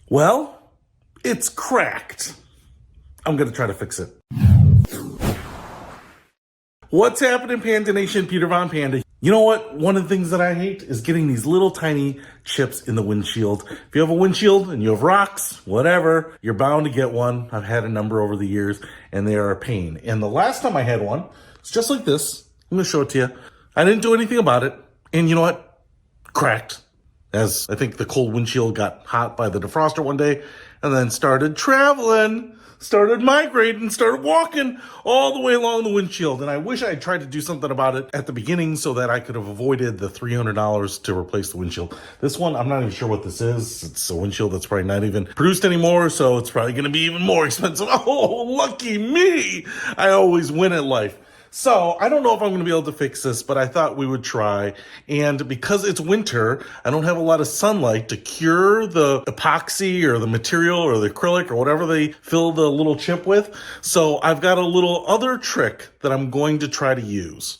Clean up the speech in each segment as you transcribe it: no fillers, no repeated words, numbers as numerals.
Well, it's cracked. I'm gonna try to fix it. What's happening, Panda Nation? Peter Von Panda. You know what? One of the things that I hate is getting these little tiny chips in the windshield. If you have a windshield and you have rocks, whatever, you're bound to get one. I've had a number over the years and they are a pain. And the last time I had one, it's just like this. I'm gonna show it to you. I didn't do anything about it. And you know what? Cracked. As I think the cold windshield got hot by the defroster one day and then started traveling. Started migrating, started walking all the way along the windshield. And I wish I had tried to do something about it at the beginning so that I could have avoided the $300 to replace the windshield. This one, I'm not even sure what this is. It's a windshield that's probably not even produced anymore, so it's probably going to be even more expensive. Oh, lucky me. I always win at life. So I don't know if I'm going to be able to fix this, but I thought we would try. And because it's winter, I don't have a lot of sunlight to cure the epoxy or the material or the acrylic or whatever they fill the little chip with. So I've got a little other trick that I'm going to try to use.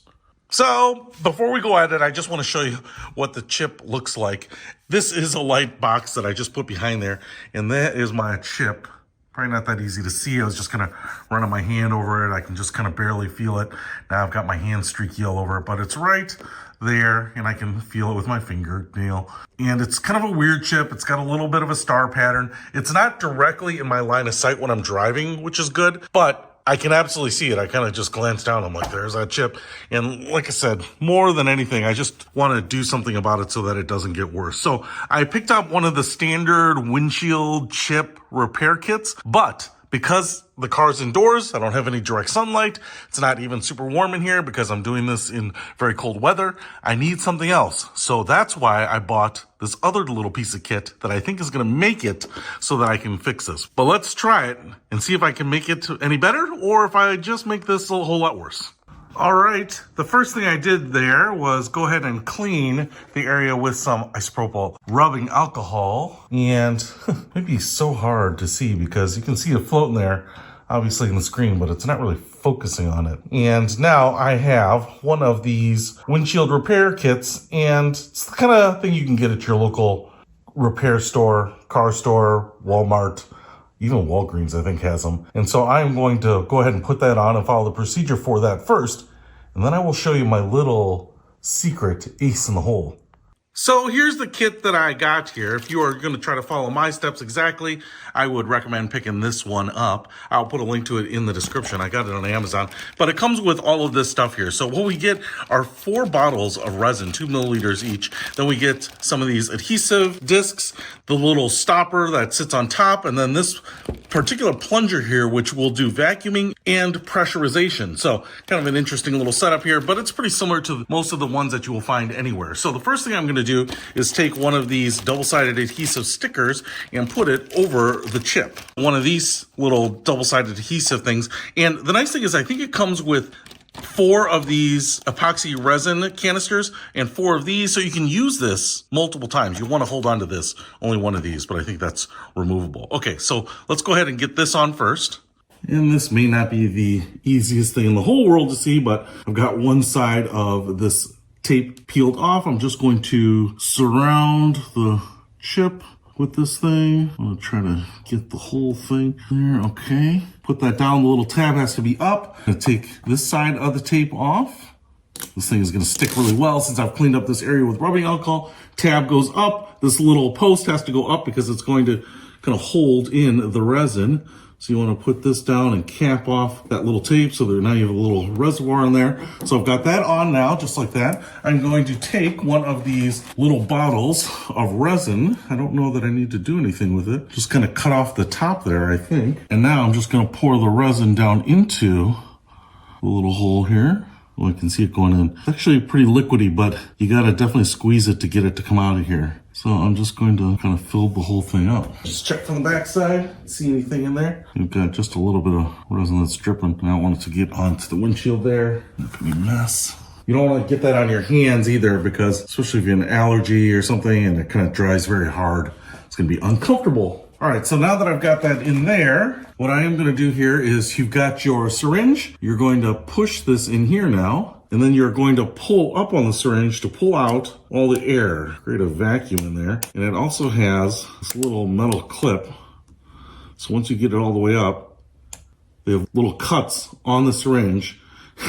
So before we go at it, I just want to show you what the chip looks like. This is a light box that I just put behind there, and that is my chip. Probably not that easy to see. I was just kind of running my hand over it. I can just kind of barely feel it. Now I've got my hand streaky all over it, but it's right there and I can feel it with my fingernail. And it's kind of a weird chip. It's got a little bit of a star pattern. It's not directly in my line of sight when I'm driving, which is good, but I can absolutely see it. I kind of just glanced down. I'm like, there's that chip. And like I said, more than anything, I just want to do something about it so that it doesn't get worse. So I picked up one of the standard windshield chip repair kits, but because the car's indoors, I don't have any direct sunlight. It's not even super warm in here because I'm doing this in very cold weather. I need something else. So that's why I bought this other little piece of kit that I think is going to make it so that I can fix this. But let's try it and see if I can make it any better or if I just make this a whole lot worse. All right, the first thing I did there was go ahead and clean the area with some isopropyl rubbing alcohol. And it might be so hard to see because you can see it floating there, obviously in the screen, but it's not really focusing on it. And now I have one of these windshield repair kits, and it's the kind of thing you can get at your local repair store, car store, Walmart. Even Walgreens, I think, has them. And so I'm going to go ahead and put that on and follow the procedure for that first. And then I will show you my little secret ace in the hole. So here's the kit that I got here. If you are going to try to follow my steps exactly, I would recommend picking this one up. I'll put a link to it in the description. I got it on Amazon, but it comes with all of this stuff here. So what we get are 4 bottles of resin, 2 milliliters each. Then we get some of these adhesive discs, the little stopper that sits on top, and then this particular plunger here, which will do vacuuming and pressurization. So kind of an interesting little setup here, but it's pretty similar to most of the ones that you will find anywhere. So the first thing I'm going to do is take one of these double-sided adhesive stickers and put it over the chip. One of these little double-sided adhesive things. And the nice thing is I think it comes with 4 of these epoxy resin canisters and 4 of these, so you can use this multiple times. You want to hold on to this, only one of these, but I think that's removable. Okay, so let's go ahead and get this on first. And this may not be the easiest thing in the whole world to see, but I've got one side of this tape peeled off. I'm just going to surround the chip with this thing. I'm gonna try to get the whole thing there. Okay, put that down. The little tab has to be up. I'm gonna take this side of the tape off. This thing is gonna stick really well since I've cleaned up this area with rubbing alcohol. Tab goes up. This little post has to go up because it's going to kind of hold in the resin. So you want to put this down and cap off that little tape so that now you have a little reservoir in there. So I've got that on now, just like that. I'm going to take one of these little bottles of resin. I don't know that I need to do anything with it. Just kind of cut off the top there, I think. And now I'm just going to pour the resin down into the little hole here. Well, I can see it going in. It's actually pretty liquidy, but you got to definitely squeeze it to get it to come out of here. So I'm just going to kind of fill the whole thing up. Just check from the back side, see anything in there. You've got just a little bit of resin that's dripping. I don't want it to get onto the windshield there. That could be a mess. You don't want to get that on your hands either because, especially if you have an allergy or something and it kind of dries very hard, it's going to be uncomfortable. All right, so now that I've got that in there, what I am going to do here is you've got your syringe. You're going to push this in here now. And then you're going to pull up on the syringe to pull out all the air, create a vacuum in there. And it also has this little metal clip. So once you get it all the way up, they have little cuts on the syringe.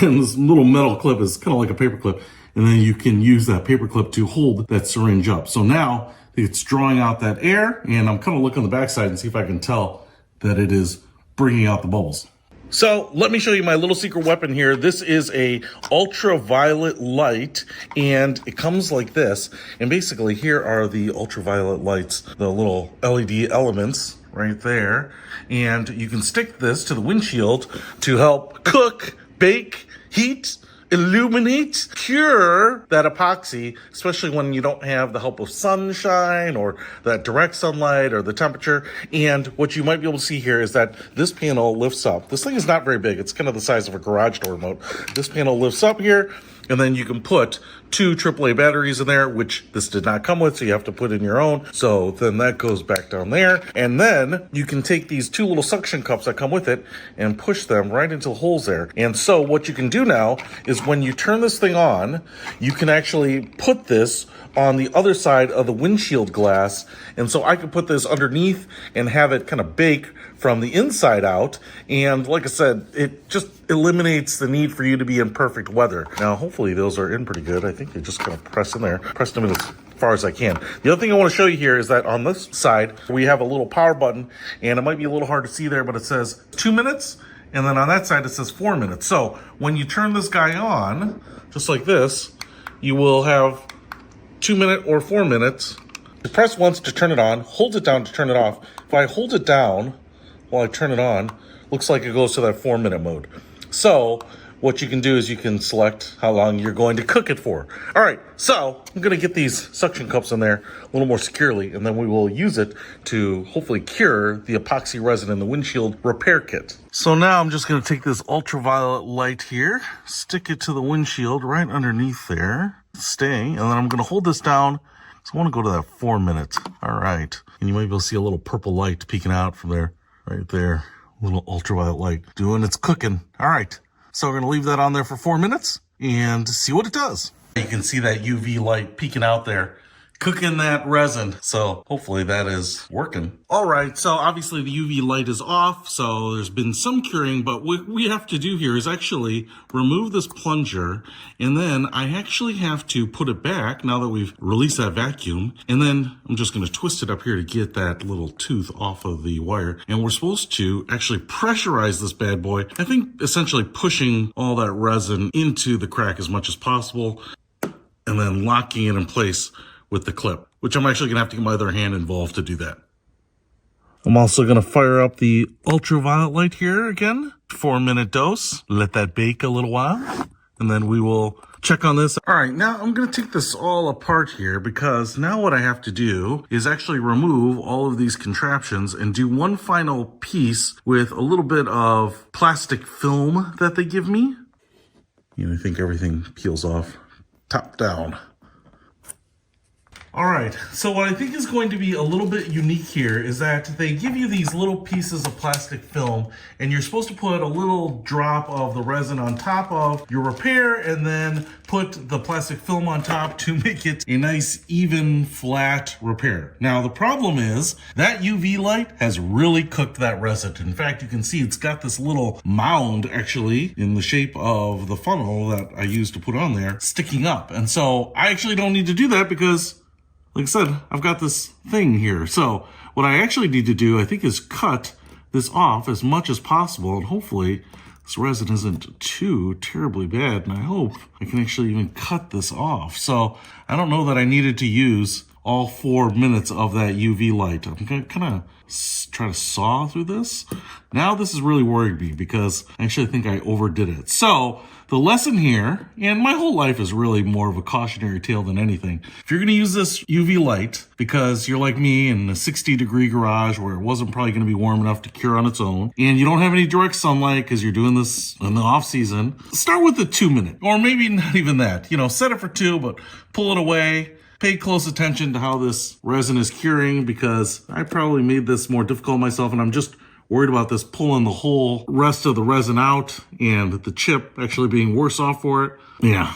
And this little metal clip is kind of like a paper clip. And then you can use that paper clip to hold that syringe up. So now it's drawing out that air, and I'm kind of looking on the backside and see if I can tell that it is bringing out the bubbles. So let me show you my little secret weapon here. This is a ultraviolet light, and it comes like this. And basically here are the ultraviolet lights, the little LED elements right there. And you can stick this to the windshield to help cook, bake, heat, illuminate, cure that epoxy, especially when you don't have the help of sunshine or that direct sunlight or the temperature. And what you might be able to see here is that this panel lifts up. This thing is not very big. It's kind of the size of a garage door remote. This panel lifts up here, and then you can put 2 AAA batteries in there, which this did not come with, so you have to put in your own. So then that goes back down there. And then you can take these 2 little suction cups that come with it and push them right into the holes there. And so what you can do now is when you turn this thing on, you can actually put this on the other side of the windshield glass. And so I could put this underneath and have it kind of bake from the inside out. And like I said, it just eliminates the need for you to be in perfect weather. Now, hopefully those are in pretty good. I think they just kind of press in there, press them in as far as I can. The other thing I want to show you here is that on this side, we have a little power button, and it might be a little hard to see there, but it says 2 minutes. And then on that side, it says 4 minutes. So when you turn this guy on, just like this, you will have 2 minute or 4 minutes. You press once to turn it on, hold it down to turn it off. If I hold it down while I turn it on, looks like it goes to that 4 minute mode. So what you can do is you can select how long you're going to cook it for. All right, so I'm gonna get these suction cups in there a little more securely, and then we will use it to hopefully cure the epoxy resin in the windshield repair kit. So now I'm just gonna take this ultraviolet light here, stick it to the windshield right underneath there, stay, and then I'm gonna hold this down. So I wanna go to that 4 minutes. All right, and you might be able to see a little purple light peeking out from there, right there. Little ultraviolet light doing its cooking. All right, so we're gonna leave that on there for 4 minutes and see what it does. You can see that UV light peeking out there, cooking that resin. So hopefully that is working. All right, so obviously the UV light is off, so there's been some curing, but what we have to do here is actually remove this plunger, and then I actually have to put it back now that we've released that vacuum, and then I'm just gonna twist it up here to get that little tooth off of the wire, and we're supposed to actually pressurize this bad boy, I think essentially pushing all that resin into the crack as much as possible, and then locking it in place with the clip, which I'm actually gonna have to get my other hand involved to do that. I'm also gonna fire up the ultraviolet light here again, 4 minute dose, let that bake a little while, and then we will check on this. All right, now I'm gonna take this all apart here because now what I have to do is actually remove all of these contraptions and do one final piece with a little bit of plastic film that they give me. I think everything peels off top down. All right, so what I think is going to be a little bit unique here is that they give you these little pieces of plastic film, and you're supposed to put a little drop of the resin on top of your repair and then put the plastic film on top to make it a nice, even, flat repair. Now, the problem is that UV light has really cooked that resin. In fact, you can see it's got this little mound actually in the shape of the funnel that I used to put on there sticking up. And so I actually don't need to do that because, like I said, I've got this thing here. So what I actually need to do, I think, is cut this off as much as possible. And hopefully this resin isn't too terribly bad. And I hope I can actually even cut this off. So I don't know that I needed to use all 4 minutes of that UV light. I'm gonna kind of try to saw through this. Now this is really worried me because I actually think I overdid it. So the lesson here, and my whole life is really more of a cautionary tale than anything. If you're gonna use this UV light because you're like me in a 60-degree garage where it wasn't probably gonna be warm enough to cure on its own, and you don't have any direct sunlight because you're doing this in the off season, start with the 2 minute, or maybe not even that. Set it for 2, but pull it away. Pay close attention to how this resin is curing because I probably made this more difficult myself, and I'm just worried about this pulling the whole rest of the resin out and the chip actually being worse off for it. Yeah,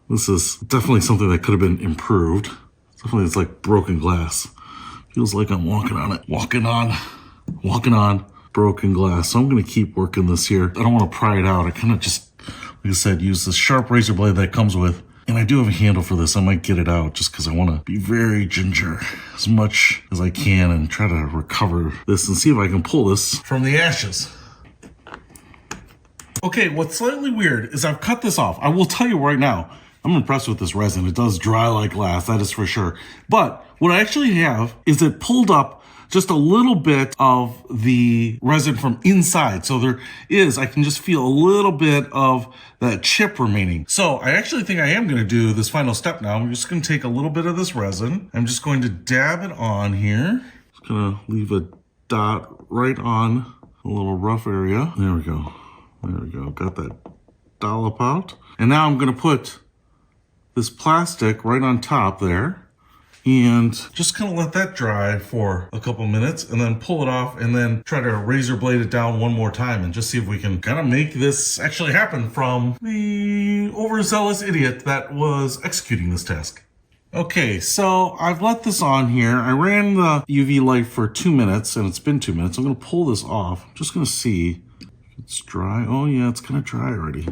this is definitely something that could have been improved. Definitely it's like broken glass. Feels like I'm walking on it. Walking on broken glass. So I'm gonna keep working this here. I don't wanna pry it out. I kind of just, like I said, use this sharp razor blade that it comes with. And I do have a handle for this. I might get it out just because I want to be very ginger as much as I can and try to recover this and see if I can pull this from the ashes. Okay, what's slightly weird is I've cut this off. I will tell you right now, I'm impressed with this resin. It does dry like glass, that is for sure. But what I actually have is it pulled up just a little bit of the resin from inside. So there is, I can just feel a little bit of that chip remaining. So I actually think I am going to do this final step now. I'm just going to take a little bit of this resin. I'm just going to dab it on here. Just going to leave a dot right on a little rough area. There we go. There we go. Got that dollop out. And now I'm going to put this plastic right on top there. And just kind of let that dry for a couple minutes and then pull it off and then try to razor blade it down one more time and just see if we can kind of make this actually happen from the overzealous idiot that was executing this task. Okay, so I've let this on here. I ran the UV light for 2 minutes and it's been 2 minutes. I'm gonna pull this off. I'm just gonna see if it's dry. Oh yeah, it's kind of dry already.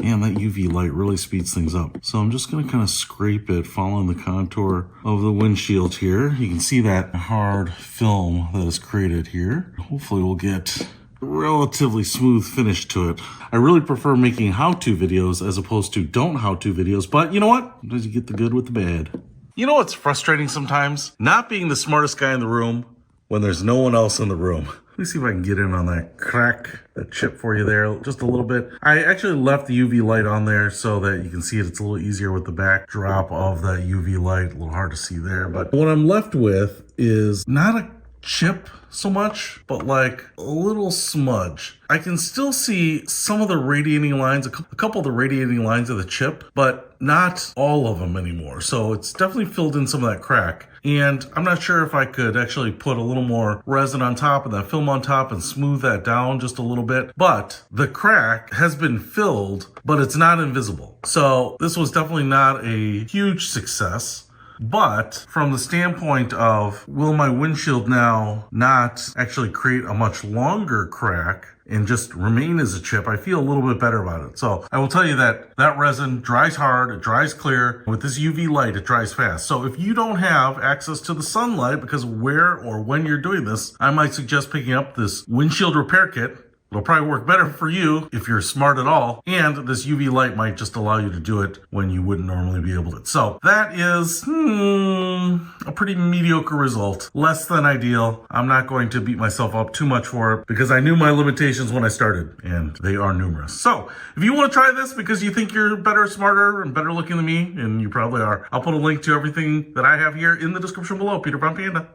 Man, that UV light really speeds things up. So I'm just gonna kind of scrape it following the contour of the windshield here. You can see that hard film that is created here. Hopefully we'll get a relatively smooth finish to it. I really prefer making how-to videos as opposed to don't how-to videos, but you know what? Sometimes you get the good with the bad. You know what's frustrating sometimes? Not being the smartest guy in the room when there's no one else in the room. Let me see if I can get in on that crack, that chip for you there, just a little bit. I actually left the UV light on there so that you can see it. It's a little easier with the backdrop of that UV light. A little hard to see there, but what I'm left with is not a chip so much, but like a little smudge. I can still see some of the radiating lines, a couple of the radiating lines of the chip, but not all of them anymore. So it's definitely filled in some of that crack. And I'm not sure if I could actually put a little more resin on top and that film on top and smooth that down just a little bit. But the crack has been filled, but it's not invisible. So this was definitely not a huge success. But from the standpoint of, will my windshield now not actually create a much longer crack and just remain as a chip, I feel a little bit better about it. So I will tell you that that resin dries hard, it dries clear. With this UV light, it dries fast. So if you don't have access to the sunlight because of where or when you're doing this, I might suggest picking up this Windshield Repair Kit. It'll probably work better for you if you're smart at all. And this UV light might just allow you to do it when you wouldn't normally be able to. So that is a pretty mediocre result. Less than ideal. I'm not going to beat myself up too much for it because I knew my limitations when I started and they are numerous. So if you want to try this because you think you're better, smarter, and better looking than me, and you probably are, I'll put a link to everything that I have here in the description below. Peter from Panda.